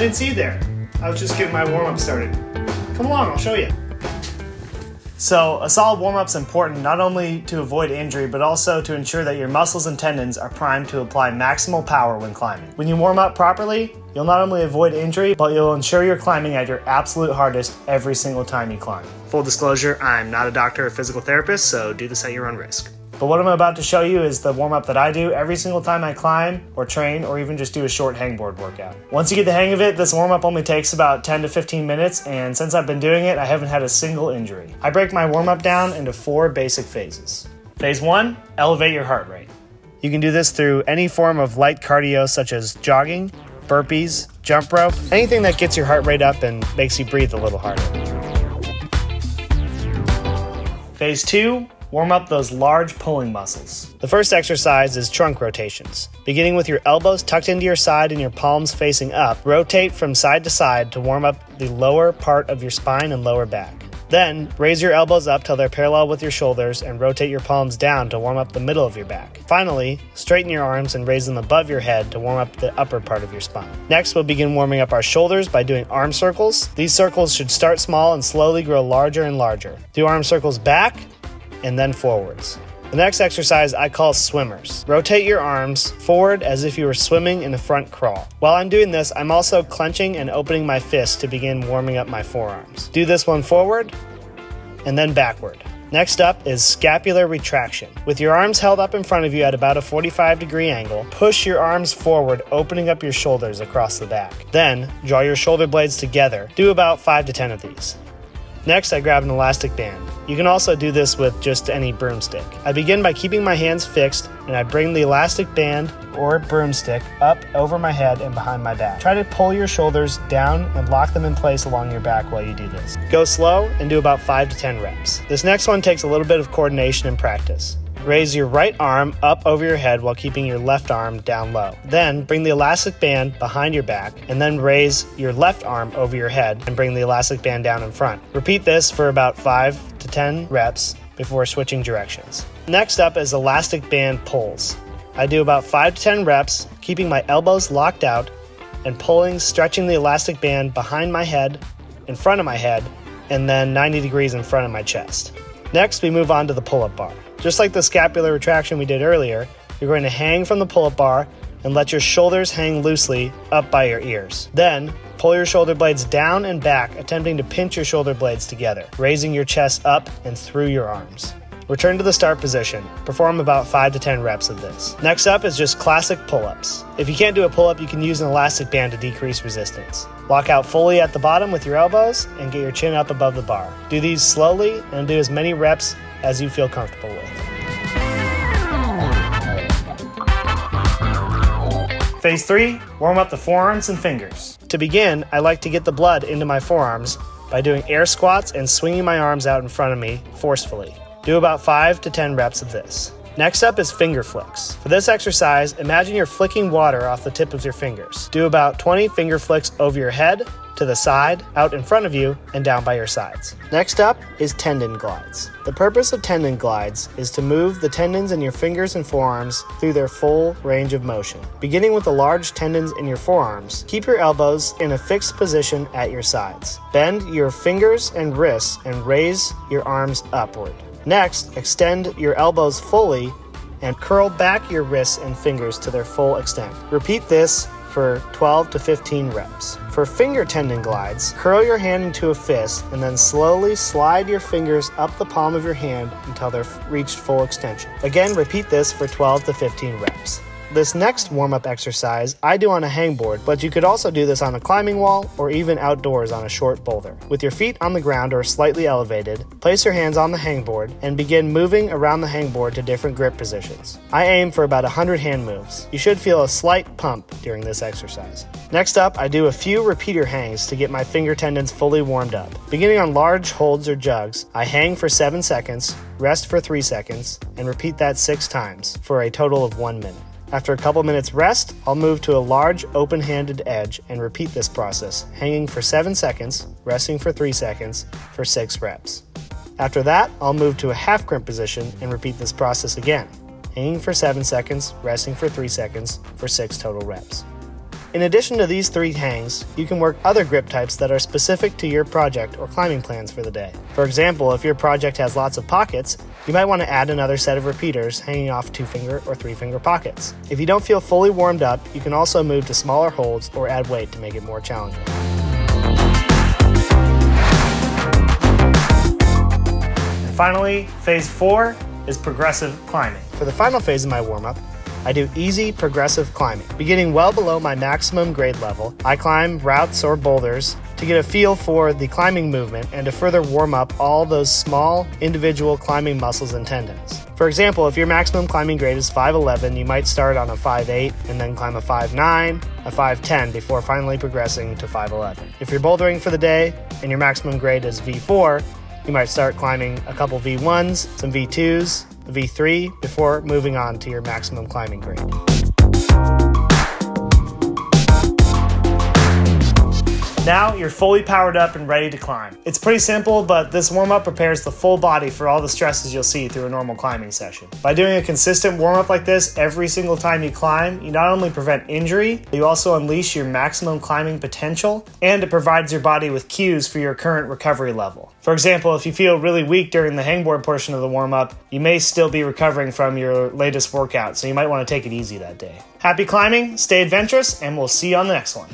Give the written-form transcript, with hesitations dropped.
didn't see you there. I was just getting my warm-up started. Come along, I'll show you. So a solid warm-up is important not only to avoid injury, but also to ensure that your muscles and tendons are primed to apply maximal power when climbing. When you warm up properly, you'll not only avoid injury, but you'll ensure you're climbing at your absolute hardest every single time you climb. Full disclosure, I'm not a doctor or physical therapist, so do this at your own risk. But what I'm about to show you is the warm-up that I do every single time I climb or train or even just do a short hangboard workout. Once you get the hang of it, this warm-up only takes about 10 to 15 minutes, and since I've been doing it, I haven't had a single injury. I break my warm-up down into 4 basic phases. Phase 1, elevate your heart rate. You can do this through any form of light cardio such as jogging, burpees, jump rope, anything that gets your heart rate up and makes you breathe a little harder. Phase 2, warm up those large pulling muscles. The first exercise is trunk rotations. Beginning with your elbows tucked into your side and your palms facing up, rotate from side to side to warm up the lower part of your spine and lower back. Then, raise your elbows up till they're parallel with your shoulders and rotate your palms down to warm up the middle of your back. Finally, straighten your arms and raise them above your head to warm up the upper part of your spine. Next, we'll begin warming up our shoulders by doing arm circles. These circles should start small and slowly grow larger and larger. Do arm circles back and then forwards. The next exercise I call swimmers. Rotate your arms forward as if you were swimming in a front crawl. While I'm doing this, I'm also clenching and opening my fists to begin warming up my forearms. Do this one forward and then backward. Next up is scapular retraction. With your arms held up in front of you at about a 45-degree angle, push your arms forward, opening up your shoulders across the back. Then, draw your shoulder blades together. Do about 5 to 10 of these. Next, I grab an elastic band. You can also do this with just any broomstick. I begin by keeping my hands fixed, and I bring the elastic band or broomstick up over my head and behind my back. Try to pull your shoulders down and lock them in place along your back while you do this. Go slow and do about 5 to 10 reps. This next one takes a little bit of coordination and practice. Raise your right arm up over your head while keeping your left arm down low. Then bring the elastic band behind your back and then raise your left arm over your head and bring the elastic band down in front. Repeat this for about 5 to 10 reps before switching directions. Next up is elastic band pulls. I do about 5 to 10 reps, keeping my elbows locked out and pulling, stretching the elastic band behind my head, in front of my head, and then 90 degrees in front of my chest. Next, we move on to the pull-up bar. Just like the scapular retraction we did earlier, you're going to hang from the pull-up bar and let your shoulders hang loosely up by your ears. Then, pull your shoulder blades down and back, attempting to pinch your shoulder blades together, raising your chest up and through your arms. Return to the start position. Perform about 5 to 10 reps of this. Next up is just classic pull-ups. If you can't do a pull-up, you can use an elastic band to decrease resistance. Lock out fully at the bottom with your elbows and get your chin up above the bar. Do these slowly and do as many reps as you feel comfortable with. Phase 3, warm up the forearms and fingers. To begin, I like to get the blood into my forearms by doing air squats and swinging my arms out in front of me forcefully. Do about 5 to 10 reps of this. Next up is finger flicks. For this exercise, imagine you're flicking water off the tip of your fingers. Do about 20 finger flicks over your head, to the side, out in front of you, and down by your sides. Next up is tendon glides. The purpose of tendon glides is to move the tendons in your fingers and forearms through their full range of motion. Beginning with the large tendons in your forearms, keep your elbows in a fixed position at your sides. Bend your fingers and wrists and raise your arms upward. Next, extend your elbows fully and curl back your wrists and fingers to their full extent. Repeat this for 12 to 15 reps. For finger tendon glides, curl your hand into a fist and then slowly slide your fingers up the palm of your hand until they've reached full extension. Again, repeat this for 12 to 15 reps. This next warm-up exercise I do on a hangboard, but you could also do this on a climbing wall or even outdoors on a short boulder. With your feet on the ground or slightly elevated, place your hands on the hangboard and begin moving around the hangboard to different grip positions. I aim for about 100 hand moves. You should feel a slight pump during this exercise. Next up, I do a few repeater hangs to get my finger tendons fully warmed up. Beginning on large holds or jugs, I hang for 7 seconds, rest for 3 seconds, and repeat that 6 times for a total of 1 minute. After a couple minutes rest, I'll move to a large open-handed edge and repeat this process, hanging for 7 seconds, resting for 3 seconds, for 6 reps. After that, I'll move to a half crimp position and repeat this process again, hanging for 7 seconds, resting for 3 seconds, for 6 total reps. In addition to these 3 hangs, you can work other grip types that are specific to your project or climbing plans for the day. For example, if your project has lots of pockets, you might want to add another set of repeaters hanging off 2-finger or 3-finger pockets. If you don't feel fully warmed up, you can also move to smaller holds or add weight to make it more challenging. And finally, phase 4 is progressive climbing. For the final phase of my warm-up, I do easy progressive climbing. Beginning well below my maximum grade level, I climb routes or boulders to get a feel for the climbing movement and to further warm up all those small individual climbing muscles and tendons. For example, if your maximum climbing grade is 5'11", you might start on a 5'8", and then climb a 5'9", a 5'10", before finally progressing to 5'11". If you're bouldering for the day and your maximum grade is V4, you might start climbing a couple V1s, some V2s, a V3, before moving on to your maximum climbing grade. Now you're fully powered up and ready to climb. It's pretty simple, but this warm-up prepares the full body for all the stresses you'll see through a normal climbing session. By doing a consistent warm-up like this every single time you climb, you not only prevent injury, but you also unleash your maximum climbing potential, and it provides your body with cues for your current recovery level. For example, if you feel really weak during the hangboard portion of the warm-up, you may still be recovering from your latest workout, so you might want to take it easy that day. Happy climbing, stay adventurous, and we'll see you on the next one.